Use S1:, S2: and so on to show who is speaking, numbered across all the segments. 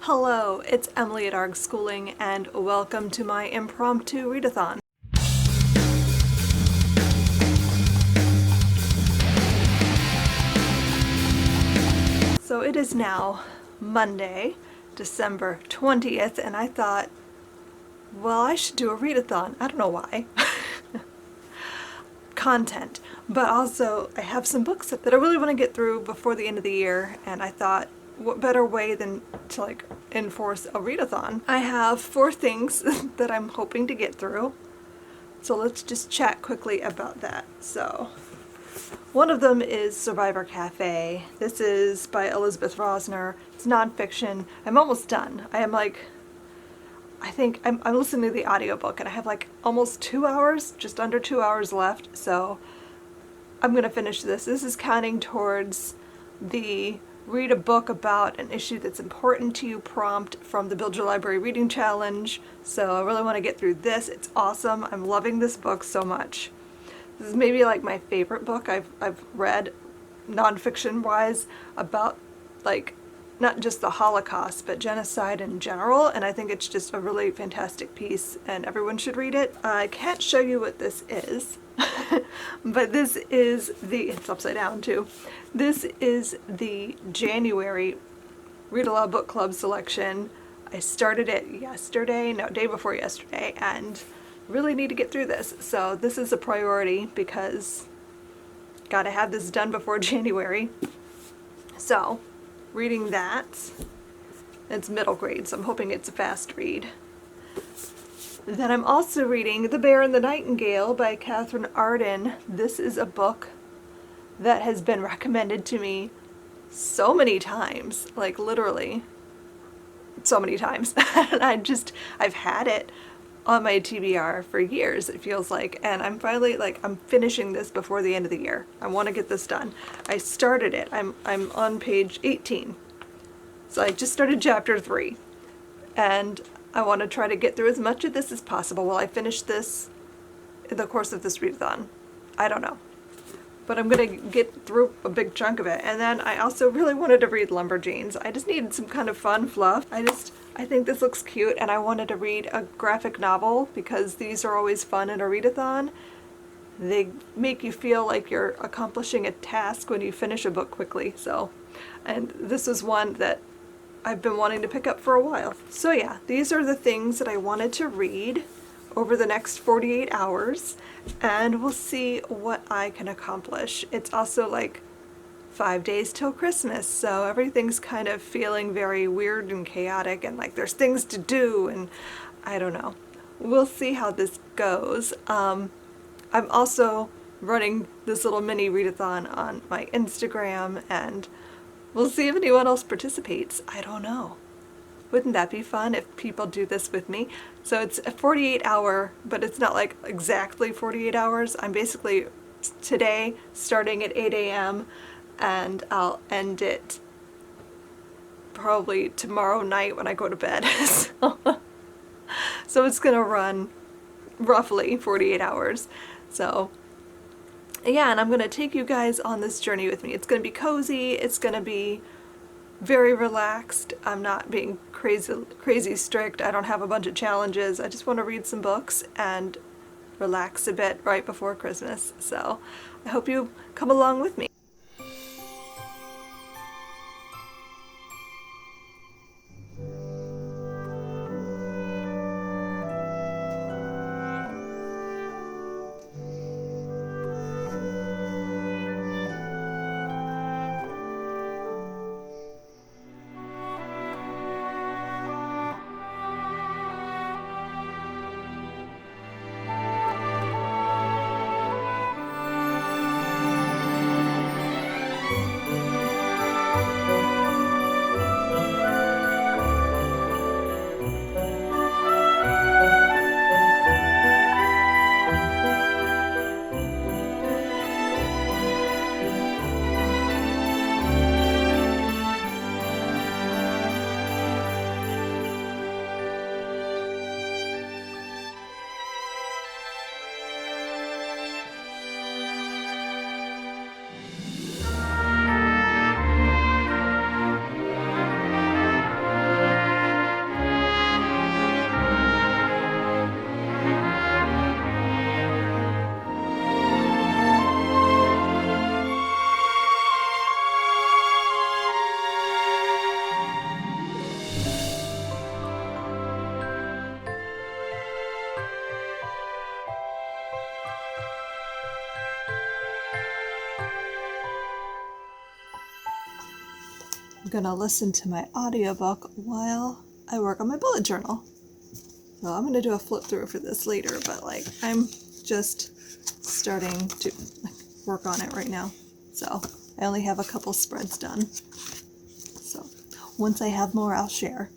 S1: Hello, it's Emily at ARG Schooling, and welcome to my impromptu readathon. So it is now Monday, December 20th, and I thought, well, I should do a readathon. I don't know why. Content, but also I have some books that I really want to get through before the end of the year, and I thought, what better way than to enforce a readathon? I have 4 things that I'm hoping to get through, so let's just chat quickly about that. So one of them is Survivor Cafe. This is by Elizabeth Rosner. It's nonfiction. I'm almost done. I think I'm listening to the audiobook, and I have almost 2 hours, just under 2 hours left, so I'm gonna finish this. This is counting towards the read a book about an issue that's important to you prompt from the Build Your Library Reading Challenge. So I really want to get through this. It's awesome. I'm loving this book so much. This is maybe my favorite book I've read nonfiction wise about not just the Holocaust, but genocide in general, and I think it's just a really fantastic piece, and everyone should read it. I can't show you what this is, but this is it's upside down too. This is the January Read Aloud Book Club selection. I started it day before yesterday, and really need to get through this. So this is a priority because gotta have this done before January. So reading that. It's middle grade, so I'm hoping it's a fast read. Then I'm also reading The Bear and the Nightingale by Catherine Arden. This is a book that has been recommended to me so many times, literally so many times. And I've had it on my TBR for years, it feels like, and I'm finally I'm finishing this before the end of the year. I want to get this done. I started it. I'm on page 18. So I just started chapter 3, and I want to try to get through as much of this as possible while I finish this in the course of this readathon. I don't know, but I'm gonna get through a big chunk of it. And then I also really wanted to read Lumberjanes. I just needed some kind of fun fluff. I think this looks cute, and I wanted to read a graphic novel because these are always fun in a readathon. They make you feel like you're accomplishing a task when you finish a book quickly. And this is one that I've been wanting to pick up for a while. So yeah, these are the things that I wanted to read over the next 48 hours, and we'll see what I can accomplish. It's also 5 days till Christmas, so everything's kind of feeling very weird and chaotic, and there's things to do, and I don't know. We'll see how this goes. I'm also running this little mini readathon on my Instagram, and we'll see if anyone else participates. I don't know. Wouldn't that be fun if people do this with me? So it's a 48-hour, but it's not exactly 48 hours. I'm basically today starting at 8 a.m. and I'll end it probably tomorrow night when I go to bed. So it's gonna run roughly 48 hours. So yeah, and I'm gonna take you guys on this journey with me. It's gonna be cozy, it's gonna be very relaxed. I'm not being crazy strict. I don't have a bunch of challenges. I just want to read some books and relax a bit right before Christmas. So I hope you come along with me. gonna listen to my audiobook while I work on my bullet journal. So I'm gonna do a flip through for this later, but like I'm just starting to work on it right now. So I only have a couple spreads done. So once I have more, I'll share.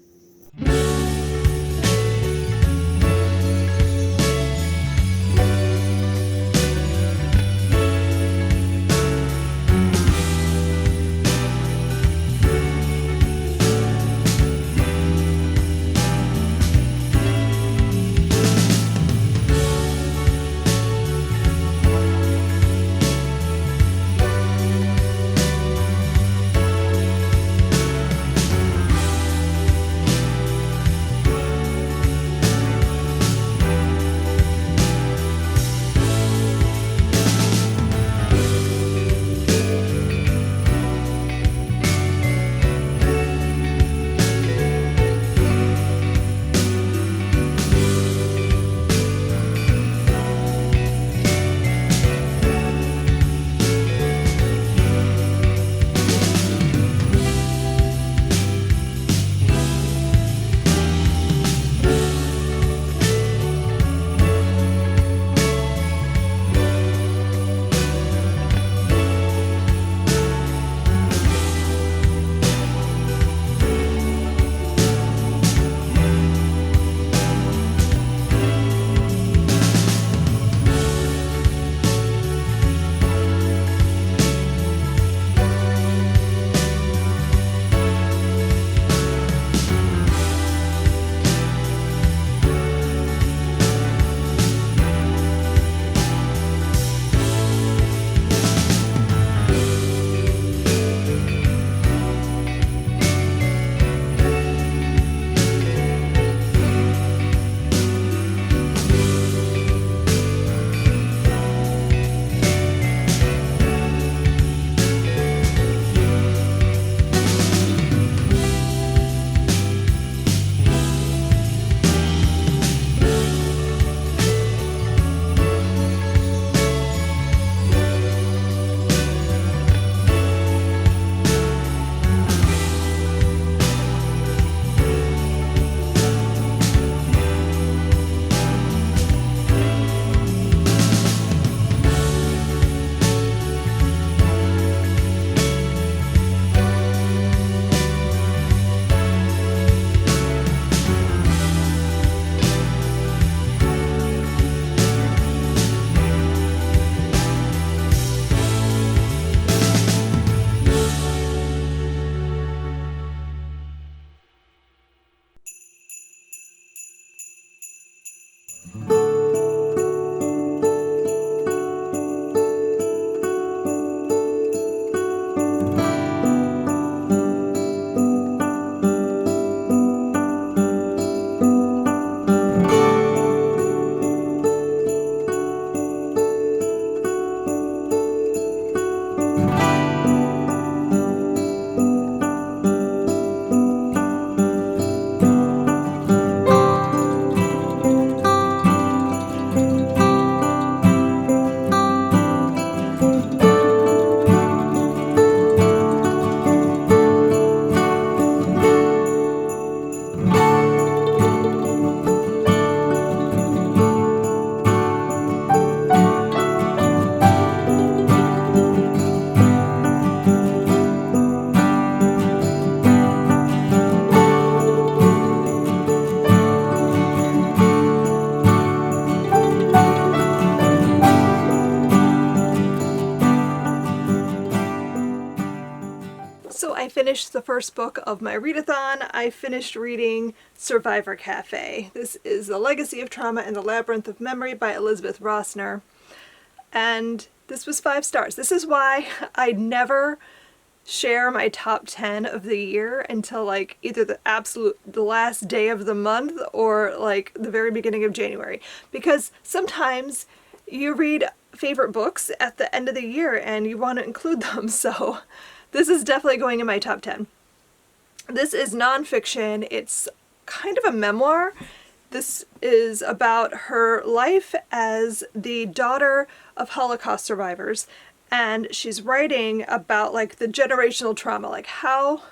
S1: So I finished the first book of my readathon. I finished reading Survivor Cafe. This is The Legacy of Trauma and the Labyrinth of Memory by Elizabeth Rossner. And this was 5 stars. This is why I never share my top 10 of the year until like either the last day of the month or like the very beginning of January. Because sometimes you read favorite books at the end of the year and you want to include them. So this is definitely going in my top 10. This is nonfiction. It's kind of a memoir. This is about her life as the daughter of Holocaust survivors. And she's writing about like the generational trauma, like how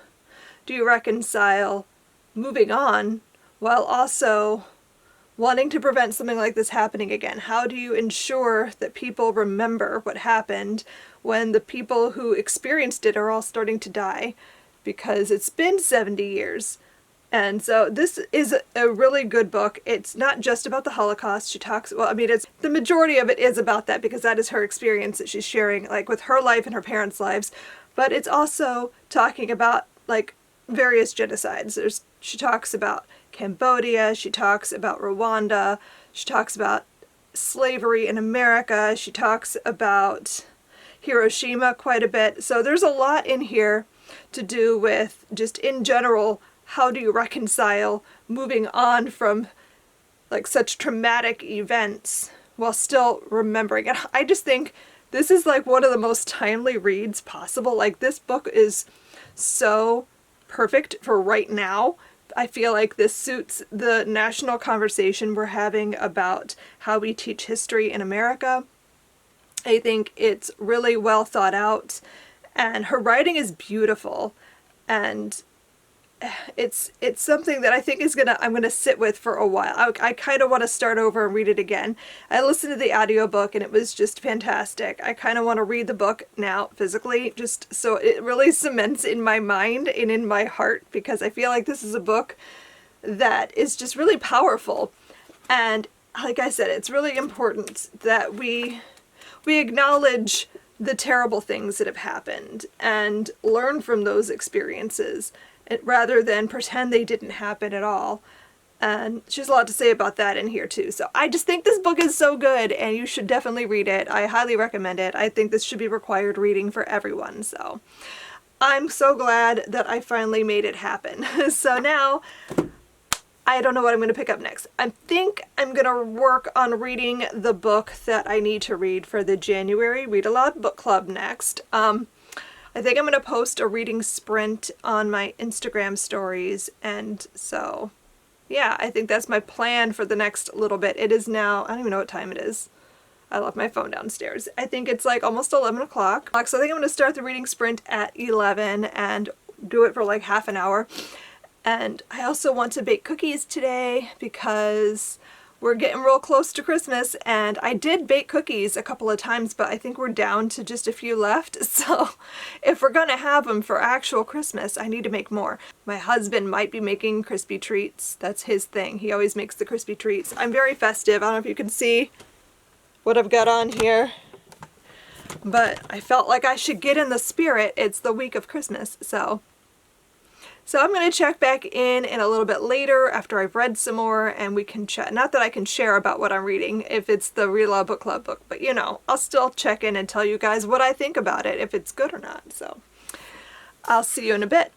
S1: do you reconcile moving on while also wanting to prevent something like this happening again? How do you ensure that people remember what happened when the people who experienced it are all starting to die? Because it's been 70 years. And so this is a really good book. It's not just about the Holocaust. She talks, well, I mean, it's the majority of it is about that because that is her experience that she's sharing, like with her life and her parents' lives. But it's also talking about like various genocides. She talks about Cambodia, she talks about Rwanda, she talks about slavery in America, she talks about Hiroshima quite a bit. So there's a lot in here to do with just in general, how do you reconcile moving on from like such traumatic events while still remembering it? I just think this is like one of the most timely reads possible. Like this book is so perfect for right now. I feel like this suits the national conversation we're having about how we teach history in America. I think it's really well thought out, and her writing is beautiful, and it's something that I think I'm gonna sit with for a while. I kind of want to start over and read it again. I listened to the audiobook and it was just fantastic. I kind of want to read the book now physically, just so it really cements in my mind and in my heart, because I feel like this is a book that is just really powerful. And like I said, it's really important that we acknowledge the terrible things that have happened and learn from those experiences, rather than pretend they didn't happen at all. And she has a lot to say about that in here too. So I just think this book is so good and you should definitely read it. I highly recommend it. I think this should be required reading for everyone. So I'm so glad that I finally made it happen. So now I don't know what I'm going to pick up next. I think I'm going to work on reading the book that I need to read for the January Read Aloud Book Club next. I think I'm going to post a reading sprint on my Instagram stories, and so yeah, I think that's my plan for the next little bit. It is now, I don't even know what time it is. I left my phone downstairs. I think it's like almost 11 o'clock. So I think I'm going to start the reading sprint at 11 and do it for like half an hour. And I also want to bake cookies today because we're getting real close to Christmas, and I did bake cookies a couple of times, but I think we're down to just a few left. So if we're gonna have them for actual Christmas, I need to make more. My husband might be making crispy treats. That's his thing. He always makes the crispy treats. I'm very festive. I don't know if you can see what I've got on here, but I felt like I should get in the spirit. It's the week of Christmas, so I'm going to check back in a little bit later after I've read some more, and we can chat. Not that I can share about what I'm reading if it's the Read Aloud Book Club book, but you know, I'll still check in and tell you guys what I think about it, if it's good or not. So I'll see you in a bit.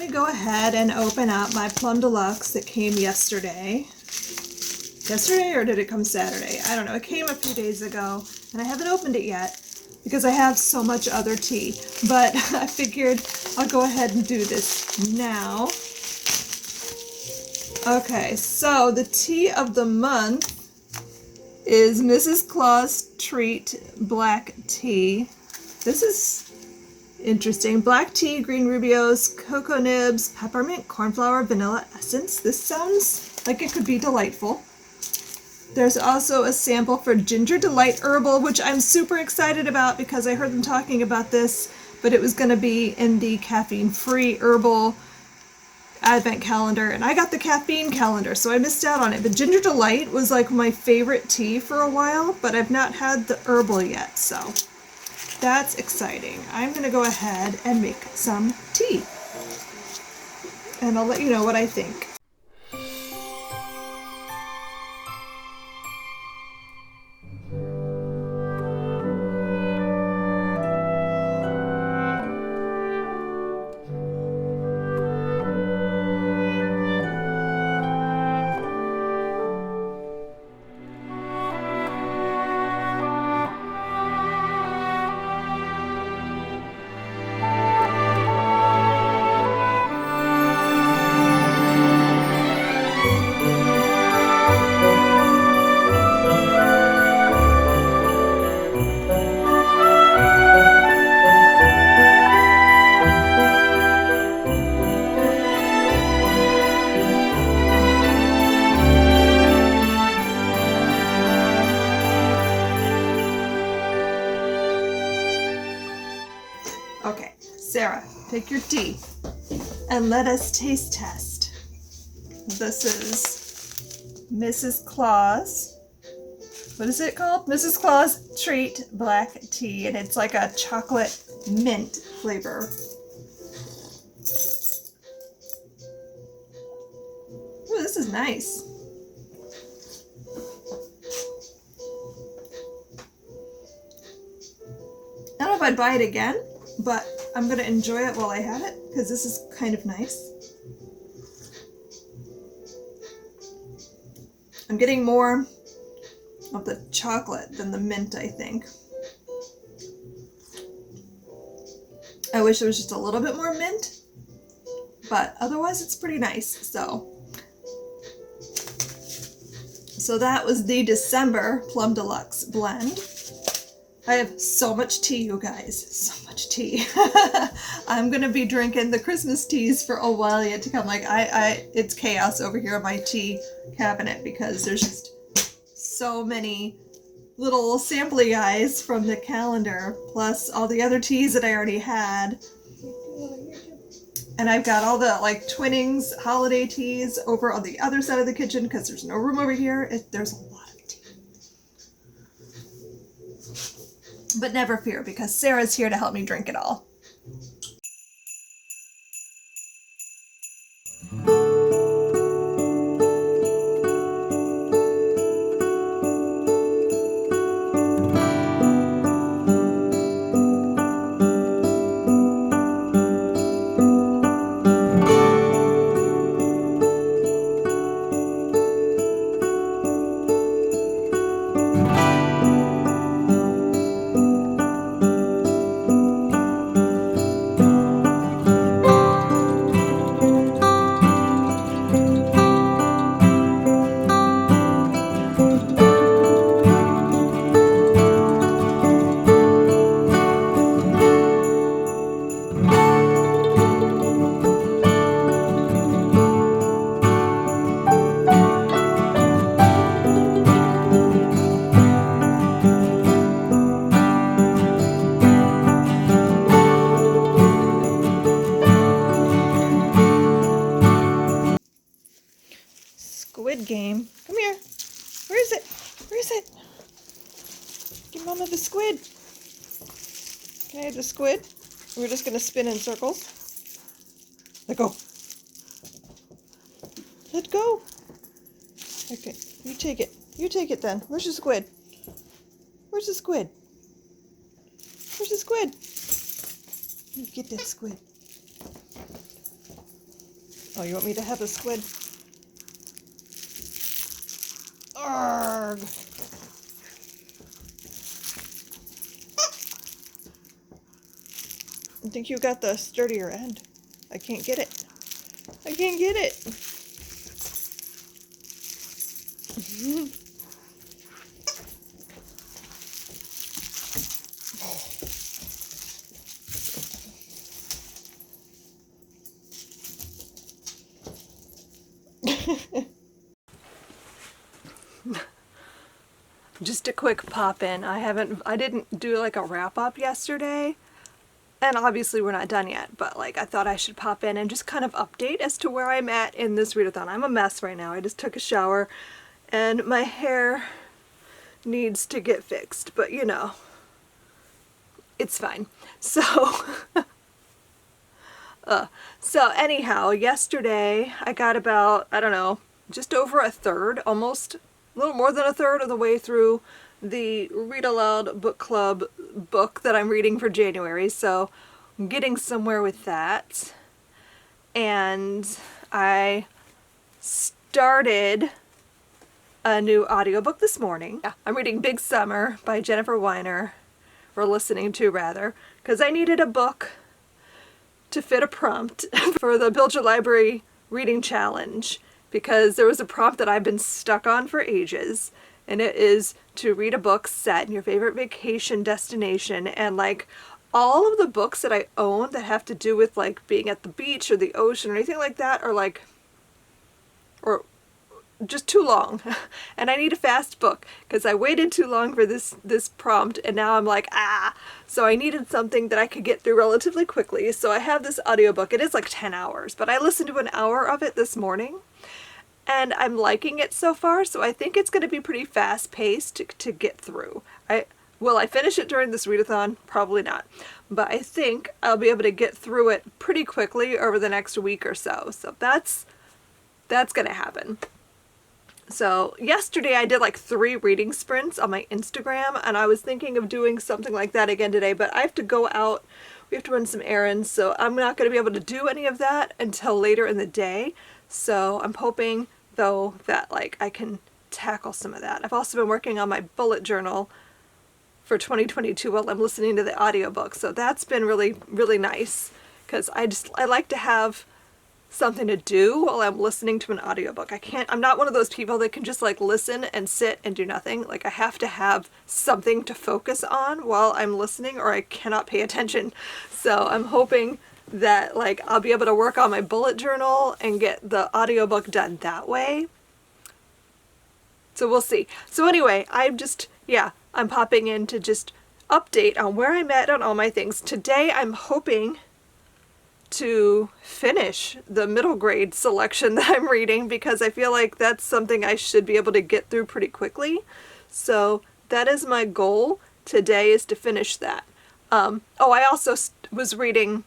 S1: to go ahead and open up my Plum Deluxe that came yesterday. Yesterday, or did it come Saturday? I don't know. It came a few days ago, and I haven't opened it yet because I have so much other tea. But I figured I'll go ahead and do this now. Okay, so the tea of the month is Mrs. Claus Treat Black Tea. This is interesting. Black tea, green rubios, cocoa nibs, peppermint, cornflower, vanilla essence. This sounds like it could be delightful. There's also a sample for Ginger Delight Herbal, which I'm super excited about because I heard them talking about this, but it was going to be in the caffeine-free herbal advent calendar, and I got the caffeine calendar, so I missed out on it. But Ginger Delight was like my favorite tea for a while, but I've not had the herbal yet, so that's exciting. I'm going to go ahead and make some tea, and I'll let you know what I think. Okay, Sarah, take your tea and let us taste test. This is Mrs. Claus. What is it called? Mrs. Claus Treat Black Tea, and it's like a chocolate mint flavor. Ooh, this is nice. I don't know if I'd buy it again, but I'm going to enjoy it while I have it because this is kind of nice. I'm getting more of the chocolate than the mint, I think. I wish there was just a little bit more mint, but otherwise it's pretty nice. So that was the December Plum Deluxe blend. I have so much tea, you guys. So much tea. I'm gonna be drinking the Christmas teas for a while yet to come. Like it's chaos over here on my tea cabinet because there's just so many little sampley guys from the calendar, plus all the other teas that I already had. And I've got all the like Twinnings holiday teas over on the other side of the kitchen because there's no room over here. There's a lot of tea. But never fear, because Sarah's here to help me drink it all. Squid Game. Come here. Where is it? Where is it? Give Mama the squid. Can I have the squid? We're just going to spin in circles. Let go. Let go. Okay, you take it. You take it then. Where's the squid? Where's the squid? Where's the squid? You get that squid. Oh, you want me to have a squid? Arrgh. I think you got the sturdier end. I can't get it. I can't get it. Just a quick pop in. I didn't do like a wrap up yesterday. And obviously we're not done yet, but like I thought I should pop in and just kind of update as to where I'm at in this readathon. I'm a mess right now. I just took a shower and my hair needs to get fixed, but you know, it's fine. So, so anyhow, yesterday I got about, I don't know, just over a third, almost a little more than a third of the way through the Read Aloud Book Club book that I'm reading for January, so I'm getting somewhere with that. And I started a new audiobook this morning. Yeah, I'm reading Big Summer by Jennifer Weiner, or listening to rather, because I needed a book to fit a prompt for the Build Your Library Reading Challenge, because there was a prompt that I've been stuck on for ages, and it is to read a book set in your favorite vacation destination. And like all of the books that I own that have to do with like being at the beach or the ocean or anything like that are like, or just too long. And I need a fast book because I waited too long for this prompt, and now I'm like, so I needed something that I could get through relatively quickly. So I have this audiobook. It is like 10 hours, but I listened to an hour of it this morning. And I'm liking it so far, so I think it's going to be pretty fast-paced to get through. Will I finish it during this readathon? Probably not. But I think I'll be able to get through it pretty quickly over the next week or so. So that's going to happen. So yesterday I did like 3 reading sprints on my Instagram, and I was thinking of doing something like that again today, but I have to go out. We have to run some errands, so I'm not going to be able to do any of that until later in the day. So I'm hoping though that like I can tackle some of that. I've also been working on my bullet journal for 2022 while I'm listening to the audiobook. So that's been really, really nice, because I like to have something to do while I'm listening to an audiobook. I'm not one of those people that can just like listen and sit and do nothing. Like I have to have something to focus on while I'm listening, or I cannot pay attention. So I'm hoping that like I'll be able to work on my bullet journal and get the audiobook done that way. So we'll see. So anyway, I'm popping in to just update on where I'm at on all my things. Today I'm hoping to finish the middle grade selection that I'm reading, because I feel like that's something I should be able to get through pretty quickly. So that is my goal today, is to finish that. I also was reading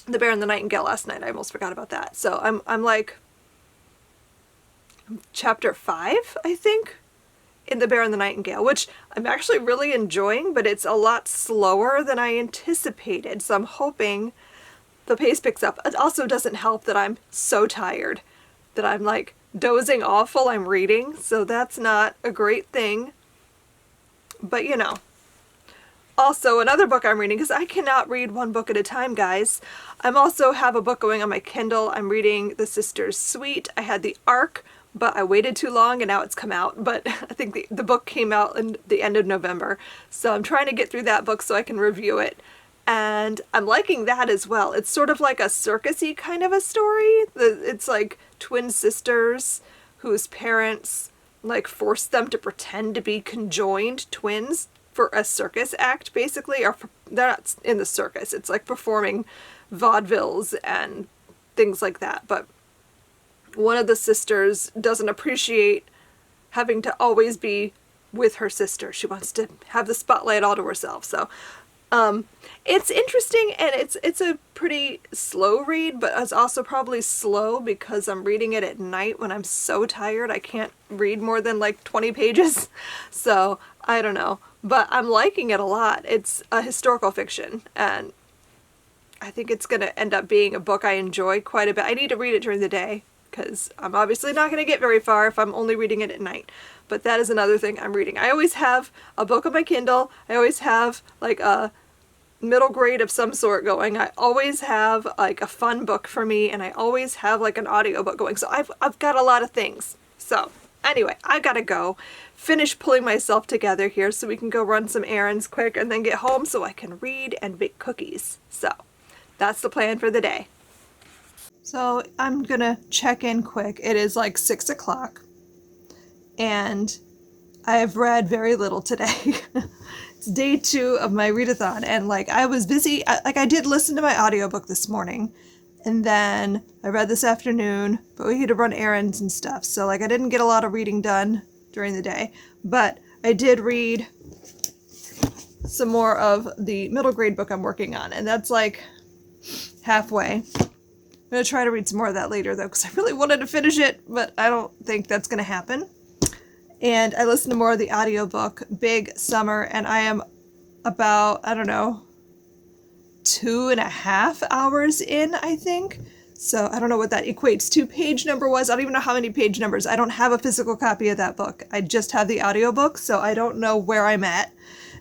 S1: The Bear and the Nightingale last night. I almost forgot about that. So I'm like chapter 5, I think, in The Bear and the Nightingale, which I'm actually really enjoying, but it's a lot slower than I anticipated. So I'm hoping the pace picks up. It also doesn't help that I'm so tired that I'm like dozing off while I'm reading. So that's not a great thing. But you know. Also, another book I'm reading, because I cannot read one book at a time, guys. I'm also have a book going on my Kindle. I'm reading The Sisters Sweet. I had the ARC, but I waited too long and now it's come out. But I think the book came out in the end of November. So I'm trying to get through that book so I can review it. And I'm liking that as well. It's sort of like a circus-y kind of a story. It's like twin sisters whose parents like force them to pretend to be conjoined twins for a circus act, basically. Or they're not in the circus. It's like performing vaudevilles and things like that. But one of the sisters doesn't appreciate having to always be with her sister. She wants to have the spotlight all to herself. So it's interesting, and it's a pretty slow read, but it's also probably slow because I'm reading it at night when I'm so tired I can't read more than like 20 pages. So I don't know, but I'm liking it a lot. It's a historical fiction, and I think it's going to end up being a book I enjoy quite a bit. I need to read it during the day because I'm obviously not going to get very far if I'm only reading it at night. But that is another thing I'm reading. I always have a book on my Kindle. I always have like a middle grade of some sort going. I always have like a fun book for me, and I always have like an audiobook going. So I've got a lot of things. So anyway, I gotta go finish pulling myself together here so we can go run some errands quick and then get home so I can read and bake cookies. So that's the plan for the day. So I'm gonna check in quick. It is like 6 o'clock and I have read very little today. It's day 2 of my readathon, and like I was busy. I did listen to my audiobook this morning, and then I read this afternoon, but we had to run errands and stuff, so like I didn't get a lot of reading done during the day, but I did read some more of the middle grade book I'm working on, and that's like halfway. I'm gonna try to read some more of that later though, because I really wanted to finish it, but I don't think that's gonna happen. And I listened to more of the audiobook, Big Summer, and I am about, I don't know, 2.5 hours in, I think. So I don't know what that equates to page number was. I don't even know how many page numbers. I don't have a physical copy of that book. I just have the audiobook, so I don't know where I'm at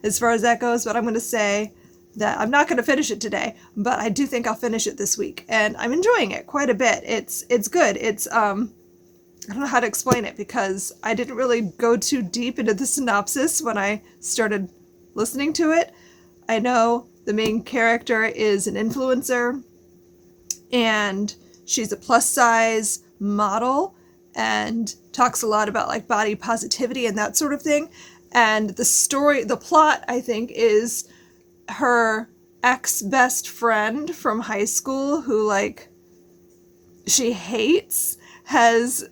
S1: as far as that goes, but I'm going to say that I'm not going to finish it today, but I do think I'll finish it this week, and I'm enjoying it quite a bit. It's good. It's, I don't know how to explain it because I didn't really go too deep into the synopsis when I started listening to it. I know the main character is an influencer and she's a plus size model and talks a lot about like body positivity and that sort of thing. And the plot, I think, is her ex-best friend from high school who like she hates has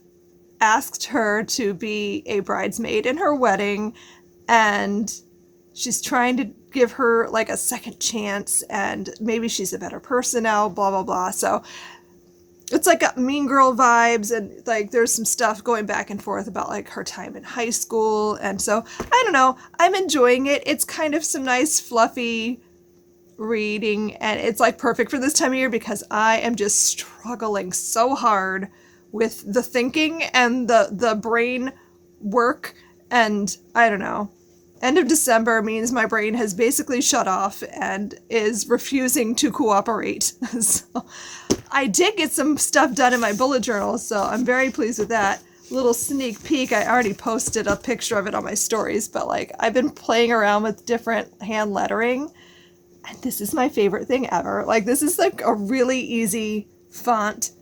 S1: asked her to be a bridesmaid in her wedding, and she's trying to give her like a second chance, and maybe she's a better person now, blah blah blah. So it's like got Mean Girl vibes, and like there's some stuff going back and forth about like her time in high school, and so I don't know, I'm enjoying it. It's kind of some nice fluffy reading, and it's like perfect for this time of year because I am just struggling so hard with the thinking and the brain work, and I don't know. End of December means my brain has basically shut off and is refusing to cooperate. So I did get some stuff done in my bullet journal, so I'm very pleased with that. Little sneak peek, I already posted a picture of it on my stories, but like I've been playing around with different hand lettering, and this is my favorite thing ever. Like this is like a really easy font.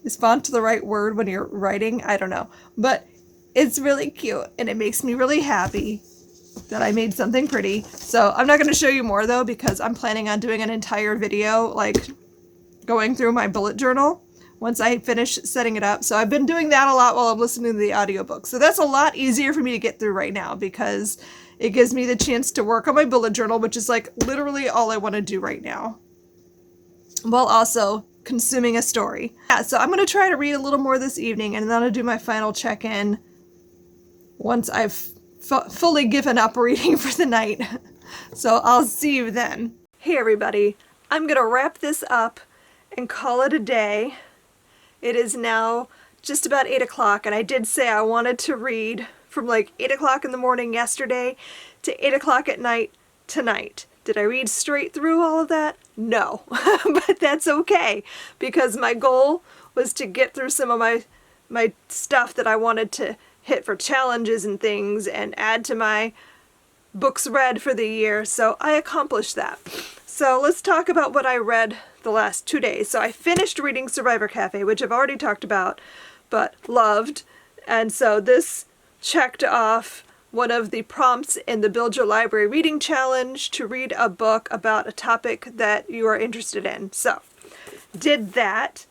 S1: Is font the right word when you're writing? I don't know. But it's really cute and it makes me really happy that I made something pretty. So I'm not going to show you more though because I'm planning on doing an entire video like going through my bullet journal once I finish setting it up. So I've been doing that a lot while I'm listening to the audiobook. So that's a lot easier for me to get through right now because it gives me the chance to work on my bullet journal, which is like literally all I want to do right now, while also consuming a story. Yeah, so I'm going to try to read a little more this evening, and then I'll do my final check-in once I've fully given up reading for the night. So I'll see you then. Hey everybody, I'm going to wrap this up and call it a day. It is now just about 8 o'clock, and I did say I wanted to read from like 8 o'clock in the morning yesterday to 8 o'clock at night tonight. Did I read straight through all of that? No, but that's okay because my goal was to get through some of my stuff that I wanted to hit for challenges and things and add to my books read for the year, so I accomplished that. So let's talk about what I read the last 2 days. So I finished reading Survivor Cafe, which I've already talked about, but loved, and so this checked off one of the prompts in the Build Your Library Reading Challenge to read a book about a topic that you are interested in. So, did that.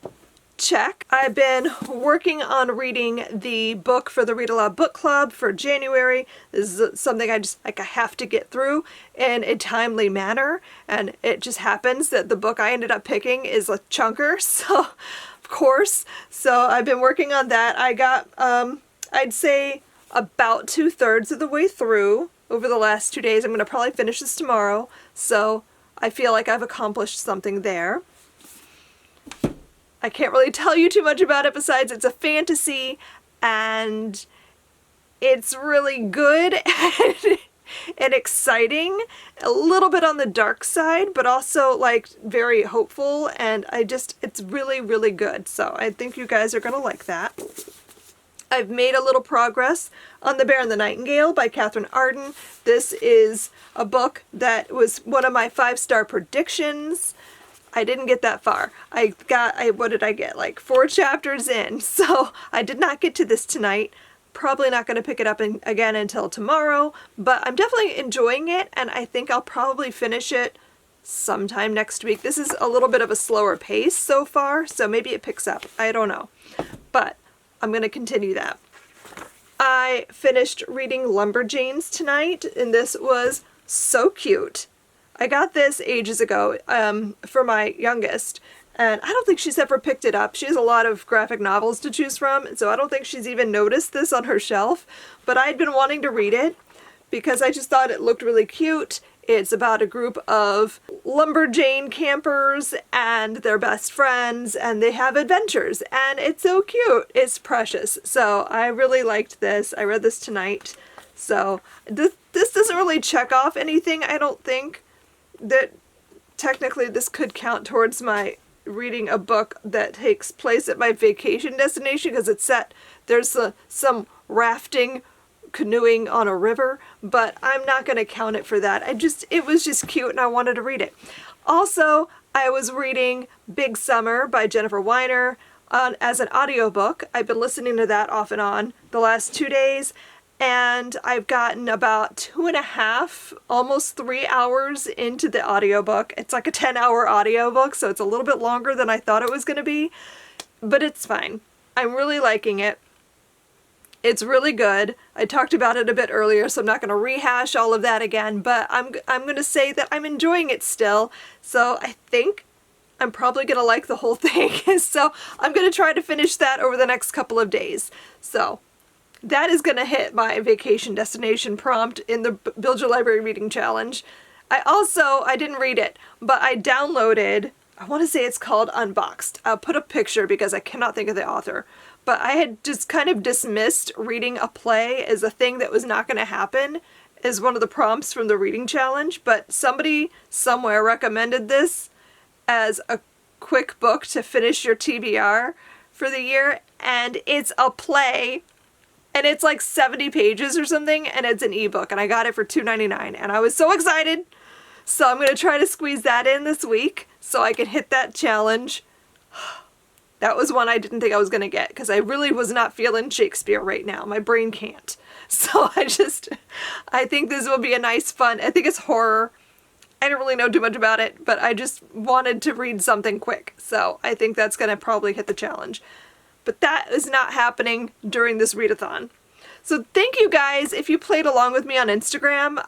S1: Check. I've been working on reading the book for the Read Aloud Book Club for January. This is something I have to get through in a timely manner, and it just happens that the book I ended up picking is a chunker, so of course. So I've been working on that. I got, I'd say, about 2/3 of the way through over the last 2 days. I'm going to probably finish this tomorrow, so I feel like I've accomplished something there. I can't really tell you too much about it besides it's a fantasy and it's really good and exciting, a little bit on the dark side, but also like very hopeful, and it's really, really good. So I think you guys are gonna like that. I've made a little progress on The Bear and the Nightingale by Catherine Arden. This is a book that was one of my 5-star predictions. I didn't get that far. What did I get? Like 4 chapters in. So I did not get to this tonight. Probably not going to pick it up again until tomorrow, but I'm definitely enjoying it, and I think I'll probably finish it sometime next week. This is a little bit of a slower pace so far, so maybe it picks up. I don't know. But I'm going to continue that. I finished reading Lumberjanes tonight, and this was so cute. I got this ages ago for my youngest, and I don't think she's ever picked it up. She has a lot of graphic novels to choose from, so I don't think she's even noticed this on her shelf, but I'd been wanting to read it because I just thought it looked really cute. It's about a group of lumberjane campers and their best friends, and they have adventures, and it's so cute. It's precious. So I really liked this. I read this tonight. So this doesn't really check off anything, I don't think. That technically this could count towards my reading a book that takes place at my vacation destination, because it's set, there's some rafting, canoeing on a river, but I'm not going to count it for that. It was just cute and I wanted to read it. Also, I was reading Big Summer by Jennifer Weiner as an audiobook. I've been listening to that off and on the last 2 days, and I've gotten about 2.5, almost 3 hours into the audiobook. It's like a 10-hour audiobook, so it's a little bit longer than I thought it was going to be, but it's fine. I'm really liking it. It's really good. I talked about it a bit earlier, so I'm not going to rehash all of that again, but I'm going to say that I'm enjoying it still, so I think I'm probably going to like the whole thing. So I'm going to try to finish that over the next couple of days. So that is going to hit my vacation destination prompt in the Build Your Library Reading Challenge. I didn't read it, but I downloaded, I want to say it's called Unboxed. I'll put a picture because I cannot think of the author. But I had just kind of dismissed reading a play as a thing that was not going to happen as one of the prompts from the reading challenge. But somebody somewhere recommended this as a quick book to finish your TBR for the year. And it's a play. And it's like 70 pages or something. And it's an ebook. And I got it for $2.99. And I was so excited. So I'm going to try to squeeze that in this week so I can hit that challenge. That was one I didn't think I was going to get because I really was not feeling Shakespeare right now. My brain can't. So I think this will be a nice fun, I think it's horror. I don't really know too much about it, but I just wanted to read something quick. So I think that's going to probably hit the challenge. But that is not happening during this readathon. So thank you guys if you played along with me on Instagram.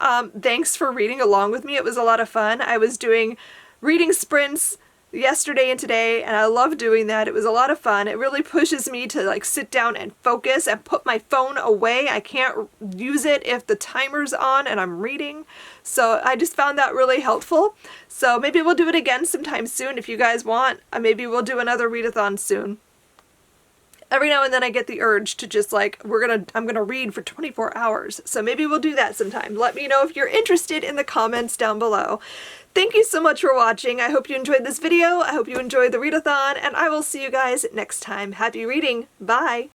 S1: Thanks for reading along with me. It was a lot of fun. I was doing reading sprints yesterday and today, and I love doing that. It was a lot of fun. It really pushes me to like sit down and focus and put my phone away. I can't use it if the timer's on and I'm reading. So I just found that really helpful. So maybe we'll do it again sometime soon if you guys want. Maybe we'll do another readathon soon. Every now and then I get the urge to just like, I'm gonna read for 24 hours. So maybe we'll do that sometime. Let me know if you're interested in the comments down below. Thank you so much for watching. I hope you enjoyed this video. I hope you enjoyed the readathon, and I will see you guys next time. Happy reading. Bye.